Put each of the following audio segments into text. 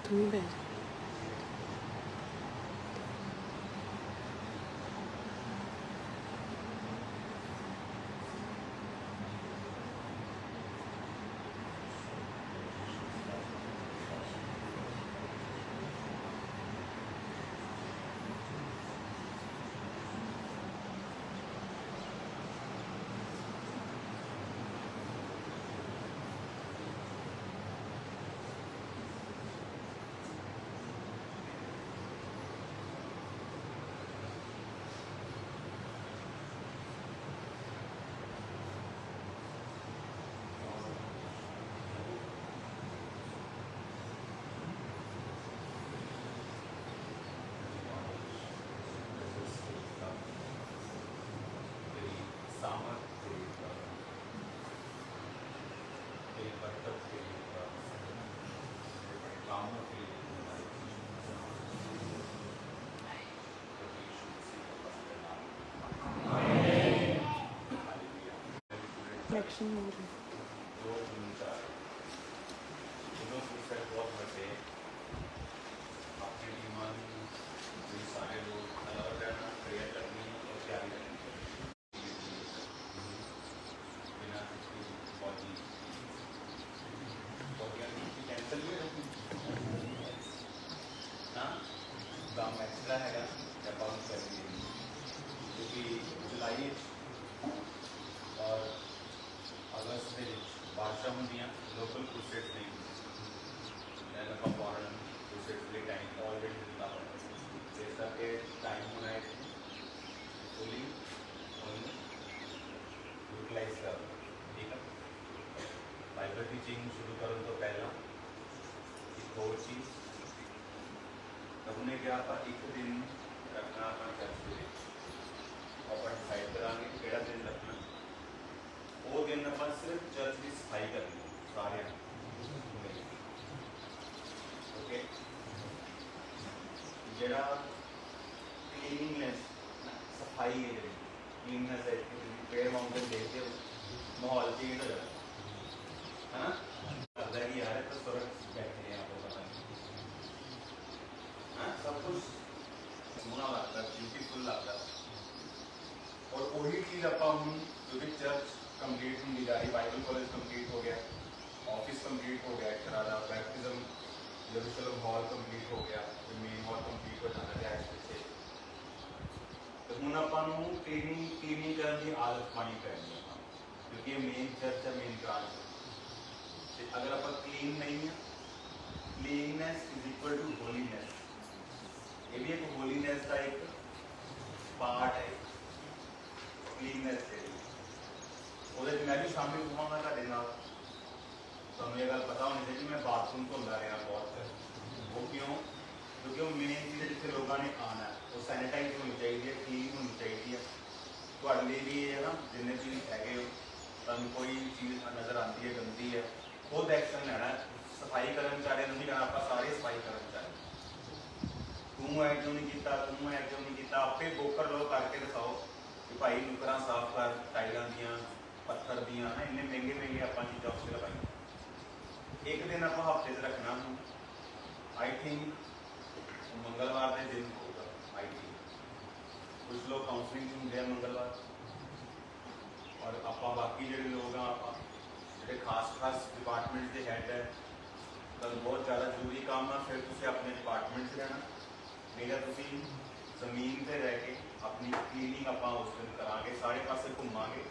तुम ही बैठ। एक्शन हो रहा है। टीचिंग शुरू करो तो पहला एक और चीज़ हमने क्या था एक दिन रखना अपना चर्च अपन डिसाइड करांगे केड़ा दिन रखना वो दिन अपन सिर्फ चर्च की सफाई करनी सारे ओके जरा क्लीनिंगनेस सफाई है जी क्लीननेस है पेड़ माउंटेन देखते हो माहौल चेंज हो जाता है ना लगता है कि यार तो स्वर्ग बैठे हैं आपको पता नहीं हाँ सब कुछ सोना लगता है ब्यूटीफुल लगता है और वही चीज़ अपन जो चर्च कंप्लीट होने जा रही बाइबल कॉलेज कंप्लीट हो गया ऑफिस कंप्लीट हो गया एक तरह का बैप्टिज्म जेरूशलम हॉल कंप्लीट हो गया मेन हॉल कंप्लीट हो जाना चाहिए से तो हूँ अपन क्लीनिंग करने की आदत पानी करनी है क्योंकि ये मेन चर्च है मेन ब्रांच है अगर अपन क्लीन नहीं है cleanness is equal to holiness ये भी एक होलीनेस का एक पार्ट है क्लीननेस के लिए मैं भी शामिल होवांगा ਤੁਹਾਡੇ ਨਾਲ ਤੁਹਾਨੂੰ ਇਹ ਗੱਲ ਪਤਾ ਹੋਣੀ ਚਾਹੀਦੀ मैं बाथरूम ਧੋਂਦਾ ਰਿਹਾ बहुत वो क्यों क्योंकि वो मेन चीज़ जिथे लोगों ने आना है वो सैनिटाइज होनी चाहिए क्लीन होनी चाहिए ਤੁਹਾਡੇ लिए भी ये है ना जिन्ने भी हैगे हो ਤੁਹਾਨੂੰ कोई चीज़ नज़र आती है गंदी है खुद एक्शन लेना सफाई कर्मचारी नहीं कहना आप सारे सफाई कर्मचारी तू है क्यों नहीं किया तू है क्यों नहीं किया आपे बोकर लो करके दिखाओ कि भाई नुकरा साफ कर टाइलों दियाँ पत्थर दियाँ ना इन्ने महंगे आप चीज़ा उस लगाई एक दिन आप हफ्ते से रखना आई थिंक मंगलवार के दिन होगा आई थिंक कुछ लोग काउंसलिंग होंगे मंगलवार और आप बाकी जो लोग हैं जो खास डिपार्टमेंट के हैड है तो बहुत ज़्यादा जरूरी काम है फिर तुम अपने डिपार्टमेंट से रहना मेरा तुम जमीन पर रह के अपनी क्लीनिंग आप उस दिन करा सारे पासे घूमांगे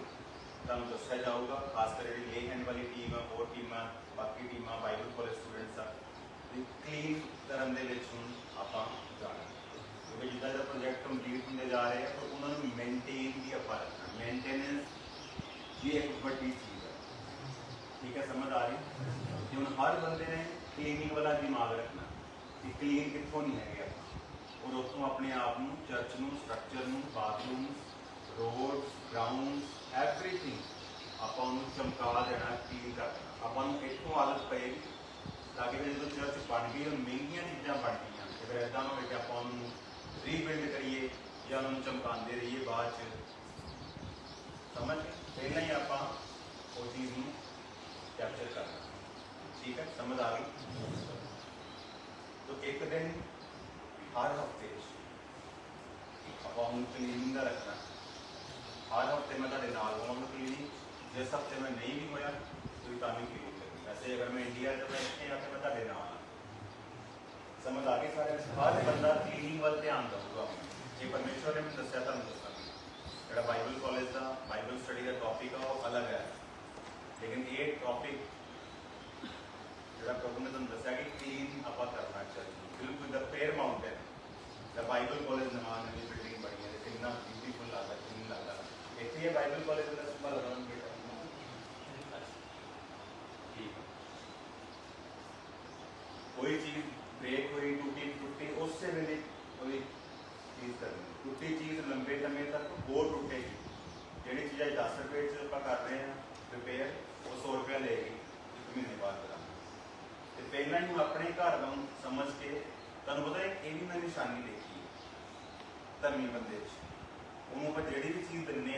तुम दसिया जाऊगा खासकर जी ले हैंड वाली टीम है और टीम बाकी टीम बाइबल कॉलेज स्टूडेंट्स आ क्लीन करने हूँ आप जाना क्योंकि जिदा जो प्रोजेक्ट कंप्लीट होंगे जा रहे हैं तो उन्होंने मेनटेन भी आप रखना मेनटेनेंस ये एक बड़ी चीज़ है ठीक है समझ आ रही कि हूँ हर बंदे ने क्लीनिंग वाला दिमाग रखना कि क्लीन कितों नहीं है और उतों अपने आप में चर्च में स्ट्रक्चर में बाथरूम रोड ग्राउंड एवरीथिंग आप चमका देना क्लीन करना अपन इतों आदत पेगी ताकि जो चर्च बन गई महंगिया चीज़ा बन गई फिर इदा ना हो कि आप रीबिल्ड करिए या उन्होंने चमकाते रहिए बाद समझ पहले ही आप वो चीज़ में कैप्चर करना ठीक है समझ आ गई तो एक दिन हर हफ्ते आप क्लीनिंग का रखना, हर हफ्ते मैं तुहाडे नाल होवांगा क्लीनिंग। जिस हफ्ते मैं नहीं भी होया तुसीं तां भी क्लीनिंग करनी। वैसे अगर मैं इंडिया च बैठे हाँ तो मैं तुहाडे नाल हाँ। समझ आ गई सारे? हर बंदा क्लीनिंग वाल ध्यान दूगा। जे परमेश्वर ने मैं दस्सिया तुहानूं दस्सांगा। जिहड़ा बाइबल कॉलेज का बाइबल स्टडी का टॉपिक है वो अलग है, लेकिन ये टॉपिक जिहड़ा प्रभु ने तुहानूं दस्सिया कि क्लीन आपां करना चाहिए। बिल्कुल the fair mountain the Bible college नवां नवीं बिल्डिंग बनी है, कितना ब्यूटीफुल लगता, क्लीन लगता। इत्थे ये बाइबल कॉलेज का संभाल रहा ठीक। कोई चीज़ ब्रेक हुई, टूटी टूटी, उससे वेले कोई चीज़ करनी, टूटी चीज़ लंबे समय तक वो टूटेगी। जिहड़ी चीज़ 10 रुपये च आपां कर रहे हैं रिपेयर, वो 100 रुपया लेगी 1 महीने बाद करांगे। तो पहला ही अपने घर का समझ के तुहानूं पता है ये भी मैं निशानी देखी है धर्मी बंदे उन्होंने आप जी भी चीज़ दिंने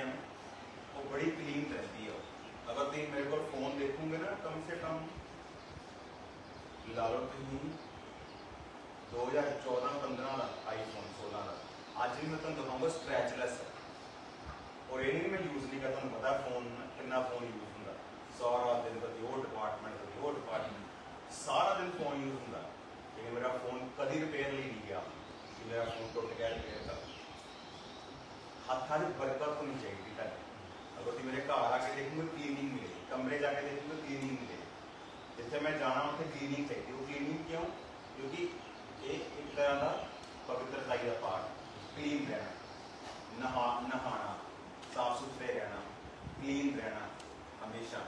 वो बड़ी क्लीन रहती है। अगर तुम मेरे को फोन देखोगे ना कम से कम ला लो तुम 2014-15 का आईफोन 16 का, अज भी मैं तुम दिखाऊंगा स्क्रैचलैस है। और ये नहीं मैं यूज़ नहीं करता, तुम पता फोन कितना फोन यूज़ होंगे सारा दिन, कभी वो डिपार्टमेंट कभी वो डिपार्टमेंट, सारा दिन फोन यूज़ होंगे। लेकिन मेरा फोन कभी रिपेयर लिए नहीं गया कि मेरा फोन टुट गया रिपेयर कर। हथा च बरकत होनी चाहिए तुम। अगर तुम मेरे घर आके देखोगे क्लीनिंग मिले, कमरे जाके देखोगे क्लीनिंग मिले, जिथे मैं जाना उत्थे क्लीनिंग चाहिए। वो क्लीनिंग क्यों? क्योंकि एक तरह का पवित्रताई का पाठ, क्लीन रहना, नहाना, साफ सुथरे रहना, क्लीन रहना हमेशा।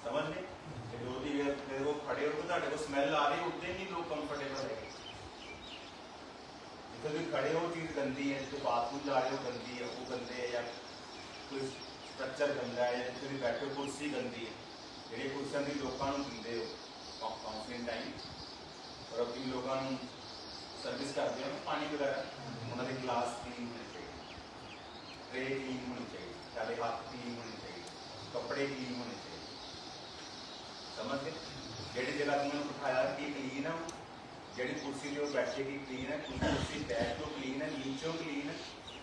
समझ गए? जो मेरे को खड़े हो तो को स्मैल आ रही उतने नहीं लोग कंफर्टेबल है। जिथे तुम खड़े हो चीज़ गंदी है, जिसे बाथरूम जा रहे हो गंदी है, वो गंदे है, या कोई स्ट्रक्चर गंदा है, या जिसे बैठे हो कुर्सी गंदी है। जी कुर्सियां भी लोगों को दिंदे हो काउंसलिंग टाइम, और अब तुम लोगों सर्विस करते हो पानी वगैरह, उन्होंने गिलास क्लीन होने चाहिए, ट्रे क्लीन होनी चाहिए, सारे हाथ क्लीन होने चाहिए, कपड़े क्लीन होने चाहिए। समझ गए? जी जगह तुमने उठाया कि क्लीन है, जी कुर्सी जो बैठे की क्लीन है, कुर्सी बैठ तो क्लीन है, नीचों क्लीन है,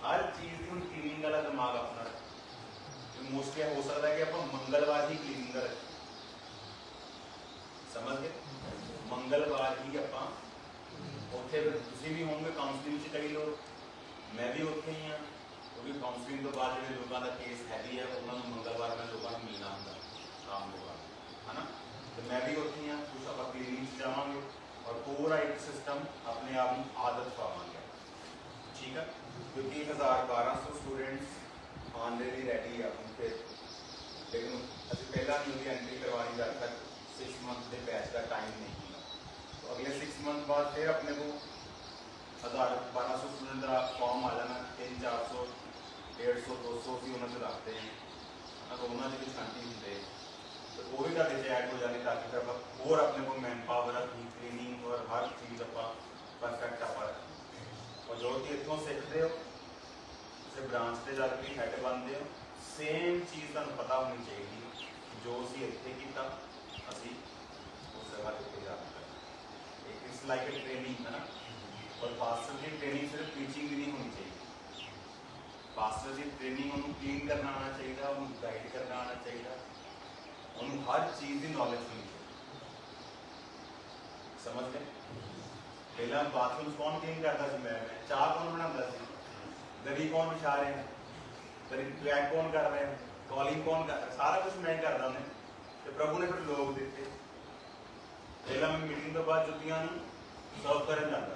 हर चीज़ की हम क्लीनिंग वाला दिमाग अपना रखें। मोस्टली हो सकता है कि आप मंगलवार ही क्लीनिंग का रखें। समझ गए? मंगलवार ही आप उत्थे तुसीं भी होंगे काउंसलिंग से, कई लोग, मैं भी उत्थे ही हाँ, क्योंकि काउंसलिंग तो बाद जो लोगों का केस हैवी है उन्होंने मंगलवार में लोगों को मिलना होंगे काम के बाद, है ना? तो मैं भी उत्थे ही हाँ, कुछ आप क्लीनिंग से जावांगे और पूरा एक सिस्टम अपने आप में आदत पावांगे। ठीक है? क्योंकि 1200 स्टूडेंट्स आने लिए रेडी है उनके, लेकिन अभी पहला नहीं होगी एंट्री करवानी, जब तक 6 मंथ के बैच का टाइम नहीं होगा। तो अगले 6 मंथ बाद फिर अपने को 1200 स्टूडेंट का फॉर्म आ जाना, 300-400 150 200 भी उन्होंने रखते हैं, तो उन्होंने भी शांति होंगे, तो वो भी ताकि ऐड हो जाने, ताकि फिर आप और अपने को मैन पावर अपनी क्लीनिंग और हर चीज़ आप परफेक्ट आप रखें। और जो कि इतों सीखते हो उसे ब्रांच से जाके हैड बनते हो, सेम चीज़ तुहानूं पता होनी चाहिए जो असीं इत्थे कीता असीं उस जगह उत्ते जाके करें। इट्स लाइक ए ट्रेनिंग है ना। और पास्टर की ट्रेनिंग सिर्फ टीचिंग भी नहीं होनी चाहिए, पास्टर की ट्रेनिंग उन्होंने क्लीन करना आना चाहिए, उन्होंने गाइड करना आना चाहिए, उन्होंने हर चीज़ की नॉलेज होनी चाहिए। समझ गए? पहला बाथरूम कौन क्लीन करता सी? मैं चाह कौन बनाता सी? दरी कौन बिछा रहे हैं? दरी ट्रैक कौन कर रहे हैं? कॉलिंग कौन कर रहा है? सारा कुछ मैं करता उन्हें, तो प्रभु ने फिर लोग दिते। पहला मैं मीटिंग के बाद जुतियां सर्व करन जाता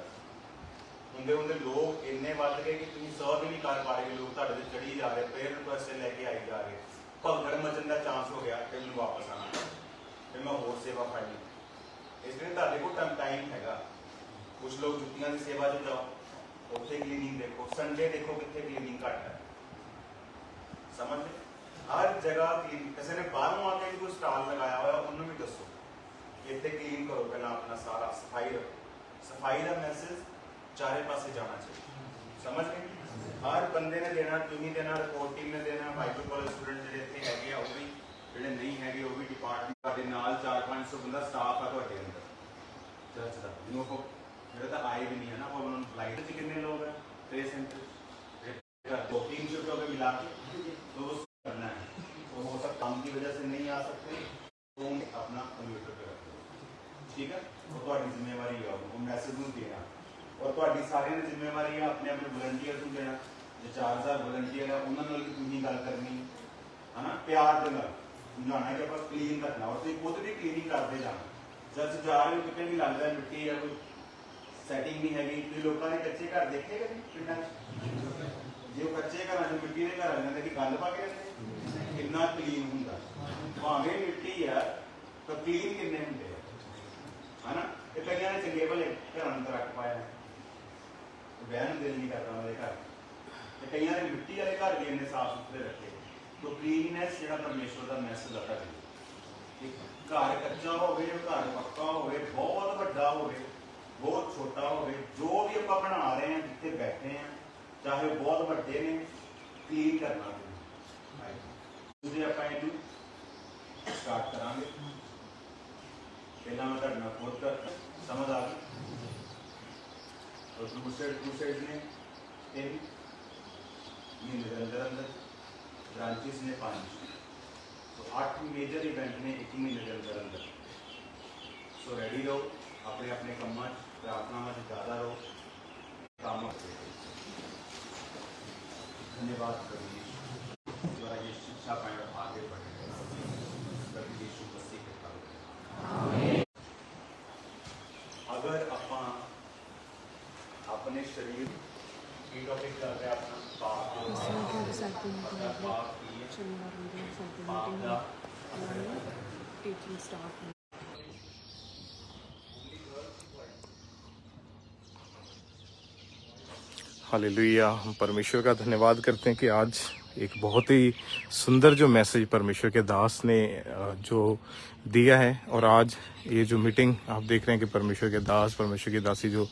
होंगे होंगे लोग इन्ने बढ़ गए कि तुम सर्व ही नहीं कर पा रहे, लोग तुहाडे ते चढ़ी जा रहे, प्रेयर रिक्वेस्ट लेके आई जा रहे, भगड़ मचन का चांस हो गया, फिर मैं वापस आना, फिर मैं होर सेवा फड़नी। इसलिए तुहाडे कोल टाइम हैगा। कुछ लोग जुतियां की सेवा च जाओ, उत्थे क्लीनिंग देखो, संडे देखो कितने क्लीनिंग घट है। समझ ले? हर जगह क्लीन, किसी ने बाहरों आके भी कोई स्टॉल लगाया हुआ उन्होंने भी दसो कि इतने क्लीन करो, पहला अपना सारा सफाई रखो। सफाई का मैसेज चारे पासे जाना चाहिए। समझ गए? हर बंदे ने देना, तुम ही देना, रिपोर्ट टीम ने देना, बाइबल कॉलेज स्टूडेंट जो इतने है वो भी, जो नहीं है वो भी, डिपार्टमेंट के नाल 400-500 बंदा स्टाफ है तुहाडे अंदर चर्च का। जिन्हों को मेरे तो आए भी नहीं है ना, वो उन्होंने फ्लाइट से कितने लोग हैं ट्रेस सेंटर 2-3 शिफ्ट हो गए मिला के, तो वो करना है, तो वो सब काम की वजह से नहीं आ सकते, तो अपना कंप्यूटर पे रखो, ठीक है। तो ਤੁਹਾਡੀ ਜ਼ਿੰਮੇਵਾਰੀ ਹੈ ਉਹ ਮੈਸੇਜ ਨੂੰ ਦੇਣਾ, ਔਰ ਤੁਹਾਡੀ ਸਾਰਿਆਂ ਦੀ ਜ਼ਿੰਮੇਵਾਰੀ ਹੈ ਆਪਣੇ ਆਪਣੇ ਵਲੰਟੀਅਰ ਨੂੰ ਦੇਣਾ, ਜੇ 4000 ਵਲੰਟੀਅਰ ਹੈ ਉਹਨਾਂ ਨਾਲ ਵੀ ਤੁਸੀਂ ਗੱਲ ਕਰਨੀ ਹੈ ਨਾ, ਪਿਆਰ ਦੇ ਨਾਲ ਸਮਝਾਉਣਾ ਕਿ ਆਪਾਂ ਕਲੀਨ ਰੱਖਣਾ, ਔਰ ਤੁਸੀਂ ਖੁਦ ਵੀ ਕਲੀਨਿੰਗ ਕਰਦੇ ਜਾਣਾ। जब जा रहे हो कितने भी लगता है मिट्टी है कोई सैटिंग नहीं हैगी, तो लोगों ने कच्चे घर देखे कभी पिंड जो कच्चे घर जो मिट्टी के घर आ कि गल पा के कितना क्लीन होंगे, भावे मिट्टी है तो क्लीन किन्ने होंगे है ना। तो कई ने चंगे भले घर अंदर रख पाया बहन दिल नहीं करता उन्होंने घर, तो कई ने मिट्टी वाले घर भी इन्ने साफ सुथरे रखे। तो क्लीननेस जो परमेश्वर का मैसेज आता है, घर कच्चा हो घर पक्का हो बहुत बड़ा हो बहुत छोटा हो, जो भी आप बना रहे हैं जितने बैठे हैं चाहे बहुत बड़े ने क्लीन करना तुझे आप स्टार्ट करा पहला मैं करना खुद कर समझ आ गई। तो दूसरे ने 3 महीने के अंदर अंदर ब्रांचेस ने 5, तो 8 मेजर इवेंट ने 1 महीने के अंदर अंदर। सो रेडी रहो अपने अपने कम प्रार्थना में ज़्यादा रहो काम। धन्यवाद प्रभु द्वारा ये शिक्षा पाए आगे बढ़े यीशु मसीह के कारण। अगर अपने शरीर की टॉपिक कर रहे अपना टीचिंग स्टाफ हालेलुया। हम परमेश्वर का धन्यवाद करते हैं कि आज एक बहुत ही सुंदर जो मैसेज परमेश्वर के दास ने जो दिया है, और आज ये जो मीटिंग आप देख रहे हैं कि परमेश्वर के दास परमेश्वर की दासी जो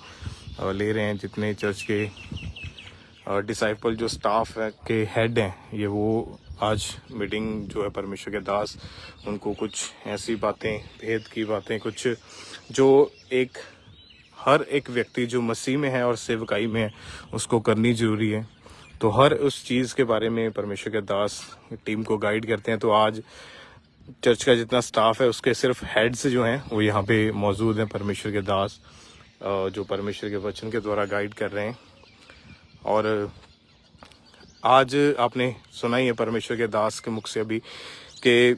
ले रहे हैं, जितने चर्च के डिसाइपल जो स्टाफ है के हेड हैं, ये वो आज मीटिंग जो है परमेश्वर के दास उनको कुछ ऐसी बातें भेद की बातें कुछ जो एक हर एक व्यक्ति जो मसीह में है और सेवकाई में है उसको करनी जरूरी है, तो हर उस चीज़ के बारे में परमेश्वर के दास टीम को गाइड करते हैं। तो आज चर्च का जितना स्टाफ है उसके सिर्फ हेड्स जो हैं वो यहाँ पे मौजूद हैं, परमेश्वर के दास जो परमेश्वर के वचन के द्वारा गाइड कर रहे हैं। और आज आपने सुना ही है परमेश्वर के दास के मुख से अभी कि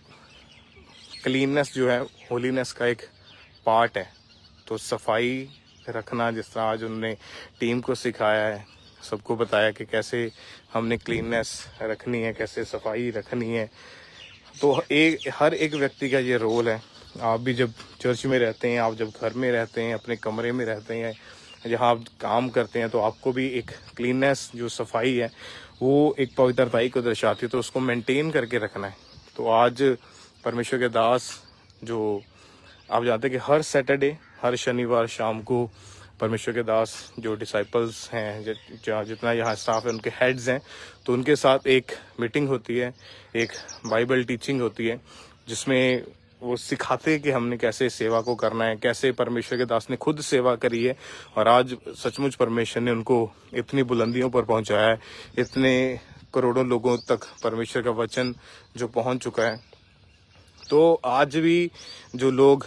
क्लीननेस जो है होलीनेस का एक पार्ट है। तो सफाई रखना, जिस तरह आज उन्होंने टीम को सिखाया है, सबको बताया कि कैसे हमने क्लीननेस रखनी है, कैसे सफाई रखनी है, तो हर एक व्यक्ति का ये रोल है। आप भी जब चर्च में रहते हैं, आप जब घर में रहते हैं, अपने कमरे में रहते हैं, जहाँ आप काम करते हैं, तो आपको भी एक क्लीननेस जो सफाई है वो एक पवित्रताई को दर्शाती है, तो उसको मेंटेन करके रखना है। तो आज परमेश्वर के दास जो आप जानते हैं कि हर सैटरडे हर शनिवार शाम को परमेश्वर के दास जो डिसाइपल्स हैं, जितना यहाँ स्टाफ है, उनके हेड्स हैं, तो उनके साथ एक मीटिंग होती है, एक बाइबल टीचिंग होती है, जिसमें वो सिखाते हैं कि हमने कैसे सेवा को करना है, कैसे परमेश्वर के दास ने खुद सेवा करी है, और आज सचमुच परमेश्वर ने उनको इतनी बुलंदियों पर पहुंचाया है, इतने करोड़ों लोगों तक परमेश्वर का वचन जो पहुंच चुका है। तो आज भी जो लोग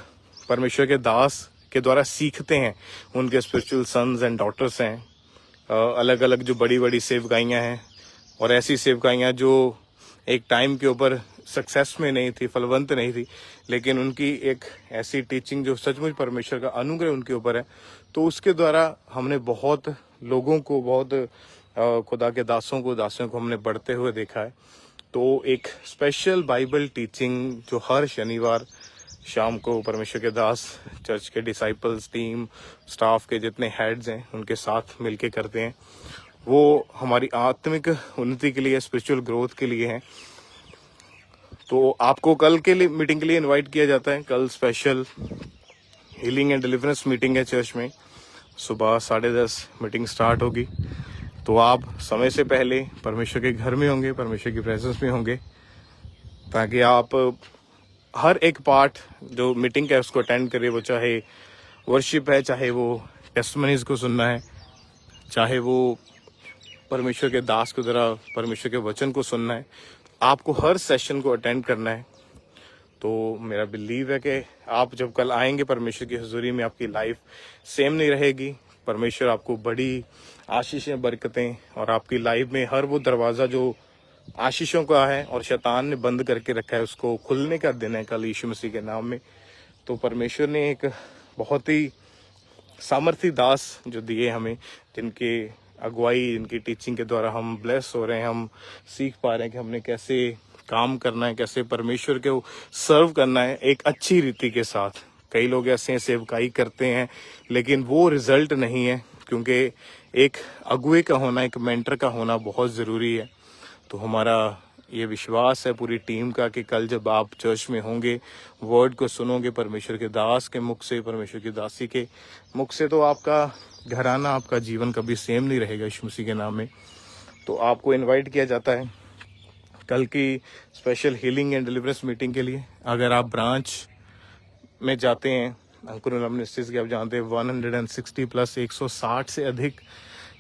परमेश्वर के दास के द्वारा सीखते हैं, उनके स्पिरिचुअल सन्स एंड डॉटर्स हैं, अलग अलग जो बड़ी बड़ी सेवकाइयाँ हैं, और ऐसी सेवकाइयाँ जो एक टाइम के ऊपर सक्सेस में नहीं थी, फलवंत नहीं थी, लेकिन उनकी एक ऐसी टीचिंग जो सचमुच परमेश्वर का अनुग्रह उनके ऊपर है, तो उसके द्वारा हमने बहुत लोगों को, बहुत खुदा के दासों को हमने बढ़ते हुए देखा है। तो एक स्पेशल बाइबल टीचिंग जो हर शनिवार शाम को परमेश्वर के दास चर्च के डिसाइपल्स टीम स्टाफ के जितने हेड्स हैं उनके साथ मिलके करते हैं, वो हमारी आत्मिक उन्नति के लिए, स्पिरिचुअल ग्रोथ के लिए हैं। तो आपको कल के लिए मीटिंग के लिए इनवाइट किया जाता है। कल special healing and deliverance meeting है चर्च में, सुबह 10:30 मीटिंग स्टार्ट होगी। तो आप समय से पहले परमेश्वर के घर में होंगे, परमेश्वर की प्रेजेंस में होंगे, ताकि आप हर एक पार्ट जो मीटिंग का है उसको अटेंड करिए, वो चाहे वर्शिप है, चाहे वो टेस्टमनीज को सुनना है, चाहे वो परमेश्वर के दास के द्वारा परमेश्वर के वचन को सुनना है, आपको हर सेशन को अटेंड करना है। तो मेरा बिलीव है कि आप जब कल आएंगे परमेश्वर की हुजूरी में, आपकी लाइफ सेम नहीं रहेगी। परमेश्वर आपको बड़ी आशीषें, बरकतें, और आपकी लाइफ में हर वो दरवाज़ा जो आशीषों का है और शैतान ने बंद करके रखा है, उसको खुलने का दिन है कल यीशु मसीह के नाम में। तो परमेश्वर ने एक बहुत ही सामर्थी दास जो दिए हमें, जिनके अगुवाई, जिनकी टीचिंग के द्वारा हम ब्लेस हो रहे हैं, हम सीख पा रहे हैं कि हमने कैसे काम करना है, कैसे परमेश्वर को सर्व करना है एक अच्छी रीति के साथ। कई लोग ऐसे सेवकाई करते हैं लेकिन वो रिजल्ट नहीं है, क्योंकि एक अगुवे का होना, एक मेंटर का होना बहुत ज़रूरी है। तो हमारा ये विश्वास है पूरी टीम का कि कल जब आप चर्च में होंगे, वर्ड को सुनोगे परमेश्वर के दास के मुख से, परमेश्वर की दासी के मुख से, तो आपका घराना, आपका जीवन कभी सेम नहीं रहेगा यीशु मसीह के नाम में। तो आपको इनवाइट किया जाता है कल की special healing and deliverance meeting के लिए। अगर आप ब्रांच में जाते हैं, अंकुर मिनिस्ट्रीज के, आप जानते हैं 160 प्लस 160 से अधिक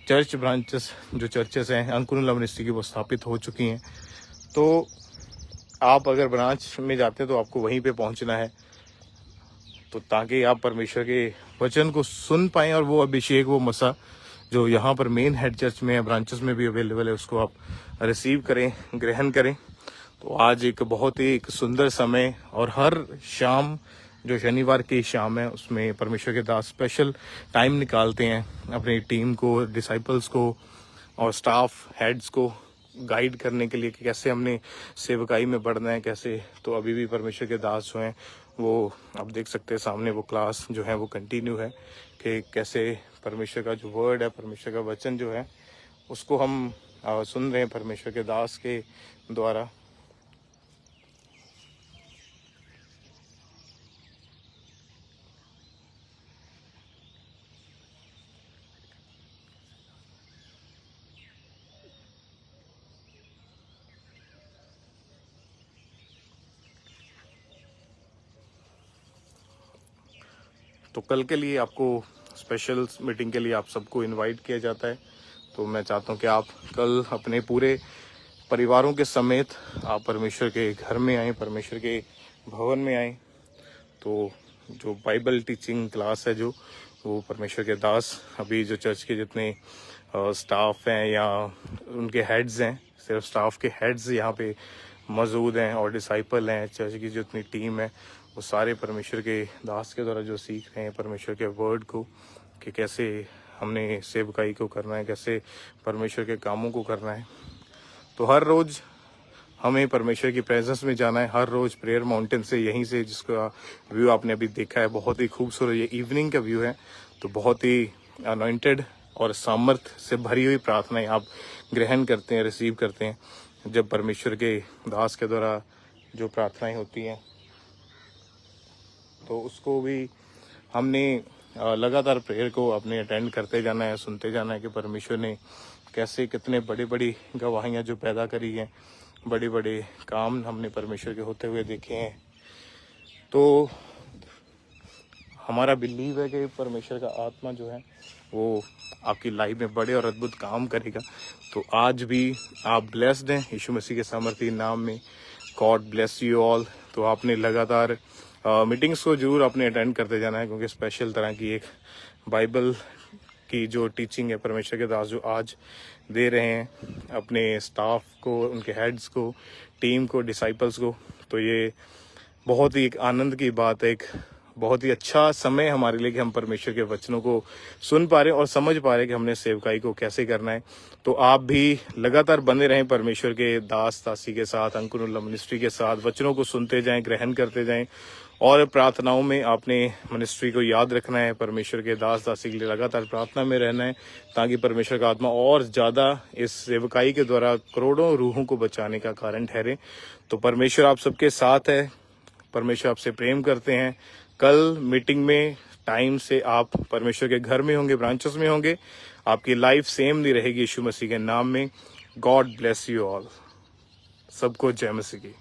चर्च ब्रांचेस जो चर्चेस हैं अंकुर मिनिस्ट्री की, वो स्थापित हो चुकी हैं। तो आप अगर ब्रांच में जाते हैं तो आपको वहीं पे पहुंचना है, तो ताकि आप परमेश्वर के वचन को सुन पाएं और वो अभिषेक, वो मसा जो यहाँ पर मेन हेड चर्च में है, ब्रांचेस में भी अवेलेबल है, उसको आप रिसीव करें, ग्रहण करें। तो आज एक बहुत ही एक सुंदर समय, और हर शाम जो शनिवार की शाम है उसमें परमेश्वर के दास स्पेशल टाइम निकालते हैं अपनी टीम को, डिसाइपल्स को और स्टाफ हेड्स को गाइड करने के लिए कि कैसे हमने सेवकाई में बढ़ना है, कैसे। तो अभी भी परमेश्वर के दास जो हैं वो आप देख सकते हैं सामने, वो क्लास जो है वो कंटिन्यू है कि कैसे परमेश्वर का जो वर्ड है, परमेश्वर का वचन जो है उसको हम सुन रहे हैं परमेश्वर के दास के द्वारा। तो कल के लिए आपको स्पेशल मीटिंग के लिए आप सबको इनवाइट किया जाता है। तो मैं चाहता हूं कि आप कल अपने पूरे परिवारों के समेत आप परमेश्वर के घर में आएँ, परमेश्वर के भवन में आएँ। तो जो बाइबल टीचिंग क्लास है, जो वो परमेश्वर के दास, अभी जो चर्च के जितने स्टाफ हैं या उनके हेड्स हैं, सिर्फ स्टाफ के हेड्स यहाँ पे मौजूद हैं और डिसाइपल हैं, चर्च की जो इतनी टीम है, वो सारे परमेश्वर के दास के द्वारा जो सीख रहे हैं परमेश्वर के वर्ड को, कि कैसे हमने सेवकाई को करना है, कैसे परमेश्वर के कामों को करना है। तो हर रोज़ हमें परमेश्वर की प्रेजेंस में जाना है, हर रोज़ प्रेयर माउंटेन से, यहीं से जिसका व्यू आपने अभी देखा है, बहुत ही खूबसूरत ये इवनिंग का व्यू है। तो बहुत ही अनॉइंटेड और सामर्थ से भरी हुई प्रार्थनाएं आप ग्रहण करते हैं, रिसीव करते हैं जब परमेश्वर के दास के द्वारा जो प्रार्थनाएं होती हैं। तो उसको भी हमने लगातार प्रेयर को अपने अटेंड करते जाना है, सुनते जाना है कि परमेश्वर ने कैसे कितने बड़ी बड़ी गवाहियाँ जो पैदा करी हैं, बड़े बड़े काम हमने परमेश्वर के होते हुए देखे हैं। तो हमारा बिलीव है कि परमेश्वर का आत्मा जो है वो आपकी लाइफ में बड़े और अद्भुत काम करेगा। तो आज भी आप ब्लेस्ड हैं यीशु मसीह के सामर्थी नाम में। God bless you all. तो आपने लगातार मीटिंग्स को जरूर आपने अटेंड करते जाना है, क्योंकि स्पेशल तरह की एक बाइबल की जो टीचिंग है परमेश्वर के दास जो आज दे रहे हैं अपने स्टाफ को, उनके हेड्स को, टीम को, डिसाइपल्स को। तो ये बहुत ही एक आनंद की बात है, एक बहुत ही अच्छा समय हमारे लिए कि हम परमेश्वर के वचनों को सुन पा रहे हैं और समझ पा रहे हैं कि हमने सेवकाई को कैसे करना है। तो आप भी लगातार बने रहें परमेश्वर के दास दासी के साथ, अंकुर मिनिस्ट्री के साथ, वचनों को सुनते जाएं, ग्रहण करते जाएं और प्रार्थनाओं में आपने मिनिस्ट्री को याद रखना है, परमेश्वर के दास दासी के लिए लगातार प्रार्थना में रहना है, ताकि परमेश्वर का आत्मा और ज़्यादा इस सेवकाई के द्वारा करोड़ों रूहों को बचाने का कारण ठहरे। तो परमेश्वर आप सबके साथ है, परमेश्वर आपसे प्रेम करते हैं। कल मीटिंग में टाइम से आप परमेश्वर के घर में होंगे, ब्रांचेस में होंगे। आपकी लाइफ सेम नहीं रहेगी यीशु मसीह के नाम में। God bless you all. सबको जय मसीह की।